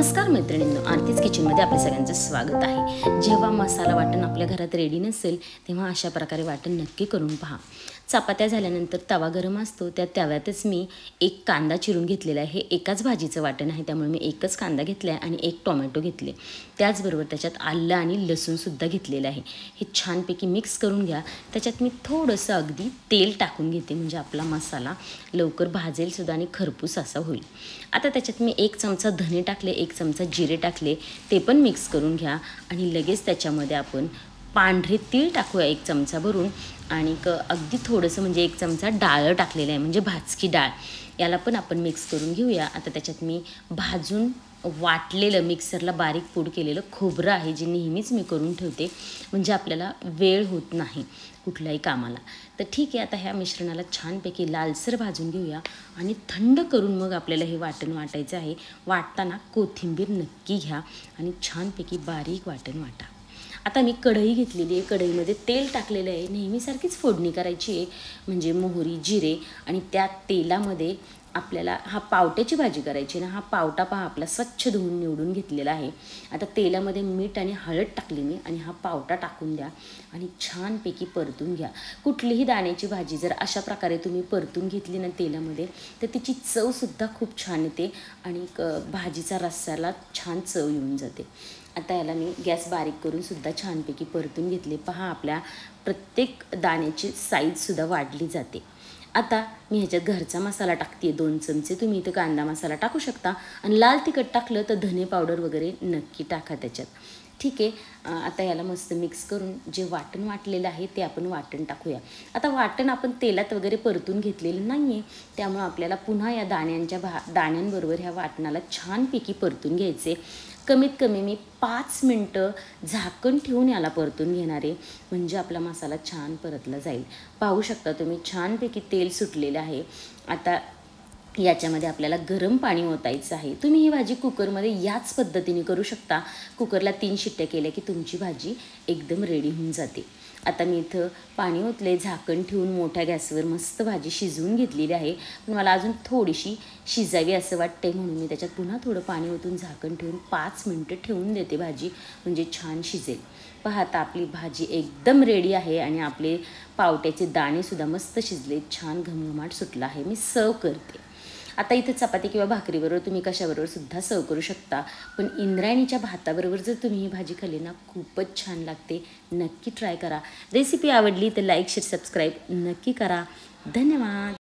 नमस्कार मैत्रिणींनो, आरतीच किचनमध्ये आपल्या सगळ्यांचं स्वागत आहे। जेव्हा मसाला वाटण आपल्या घरात रेडी नसेल तेव्हा अशा प्रकारे वाटण नक्की करून पहा। चपात्या झाल्यानंतर तवा गरम असतो, त्या तव्यातच मी एक कांदा चिरून घेतलेला आहे। हे एकाच भाजीचं वाटण आहे, त्यामुळे मी एकच कांदा घेतला आहे आणि एक टोमॅटो घेतले। त्याचबरोबर त्याच्यात आलं आणि लसूणसुद्धा घेतलेलं आहे। हे छानपैकी मिक्स करून घ्या। त्याच्यात मी थोडंसं अगदी तेल टाकून घेते, म्हणजे आपला मसाला लवकर भाजेलसुद्धा आणि खरपूस असा होईल। आता त्याच्यात मी 1 चमचा धने टाकले, 1 चमचा जिरे टाकले, ते पण मिक्स करून घ्या। आणि लगेच त्याच्यामध्ये आपण पांढरे तीळ टाकूया 1 चमचा भरून आणि अगदी थोडंसं म्हणजे 1 चमचा डाळ टाकलेलं आहे, म्हणजे भाजकी डाळ, याला पण आपण मिक्स करून घेऊया। आता त्याच्यात मी भाजून वाटलेलं मिक्सरला बारीक पूड केलेलं खोबरं आहे, जे नेहमीच मी करून ठेवते, म्हणजे आपल्याला वेळ होत नाही कुठल्याही कामाला। तर ठीक आहे, आता ह्या मिश्रणाला छानपैकी लालसर भाजून घेऊया आणि थंड करून मग आपल्याला हे वाटण वाटायचं आहे। वाटताना कोथिंबीर नक्की घ्या आणि छानपैकी बारीक वाटण वाटा। आता मी कढई घेतलेली आहे, कढईमध्ये तेल टाकलेलं आहे। नेहमीसारखीच फोडणी करायची आहे, म्हणजे मोहरी जिरे, आणि त्या तेलामध्ये आपल्याला हा पावट्याची भाजी करायची ना। हा पावटा पहा आपला स्वच्छ धुवून निवडून घेतलेला आहे। आता तेलामध्ये मीठ आणि हळद टाकली मी आणि हा पावटा टाकून द्या आणि छानपैकी परतून घ्या। कुठलीही दाण्याची भाजी जर अशा प्रकारे तुम्ही परतून घेतली ना तेलामध्ये, तर तिची चवसुद्धा खूप छान येते आणि भाजीचा रस्स्याला छान चव येऊन जाते। आता याला मी गॅस बारीक करून सुद्धा छानपैकी परतून घेतले। पहा आपल्या प्रत्येक दाण्याची साईजसुद्धा वाढली जाते। आता मी ह्याच्यात घरचा मसाला टाकते 2 चमचे, तुम्ही इथं कांदा मसाला टाकू शकता आणि लाल तिखट टाकलं तर धने पावडर वगैरे नक्की टाका त्याच्यात, ठीक आहे। आता याला मस्त मिक्स करून जे वाटण वाटलेलं आहे ते आपण वाटण टाकूया। आता वाटण आपण तेलात वगैरे परतून घेतलेलं नाही आहे, त्यामुळे आपल्याला पुन्हा या दाण्यांबरोबर ह्या वाटणाला छानपैकी परतून घ्यायचे। कमीत कमी मी 5 मिनटं झाकण ठेवून याला परतून घेणार आहे, म्हणजे आपला मसाला छान परतला जाईल। पाहू शकता तुम्ही छानपैकी तेल सुटलेलं आहे। आता याच्यामध्ये आपल्याला गरम पाणी ओतायचं आहे। तुम्ही ही भाजी कुकरमध्ये याच पद्धतीने करू शकता। कुकरला 3 शिट्ट्या केल्या की तुमची भाजी एकदम रेडी होऊन जाते। आता मी इथं पाणी ओतले, झाकण ठेवून मोठ्या गॅसवर मस्त भाजी शिजवून घेतलेली आहे, पण मला अजून थोडीशी शिजावी असं वाटते, म्हणून मी त्याच्यात पुन्हा थोडं पाणी ओतून झाकण ठेवून 5 मिनटं ठेवून देते भाजी, म्हणजे छान शिजेल। पहा आता आपली भाजी एकदम रेडी आहे आणि आपले पावट्याचे दाणेसुद्धा मस्त शिजले, छान घमघमाट सुटला आहे। मी सर्व करते। आता इथे चपाती किंवा भाकरीबरोबर तुम्ही कशाबरोबर सुद्धा सर्व करू शकता, पण इंद्रायणीच्या भाताबरोबर जर तुम्ही ही भाजी खाल्ली ना, खूपच छान लागते। नक्की ट्राय करा। रेसिपी आवडली तर लाईक शेअर सबस्क्राईब नक्की करा। धन्यवाद।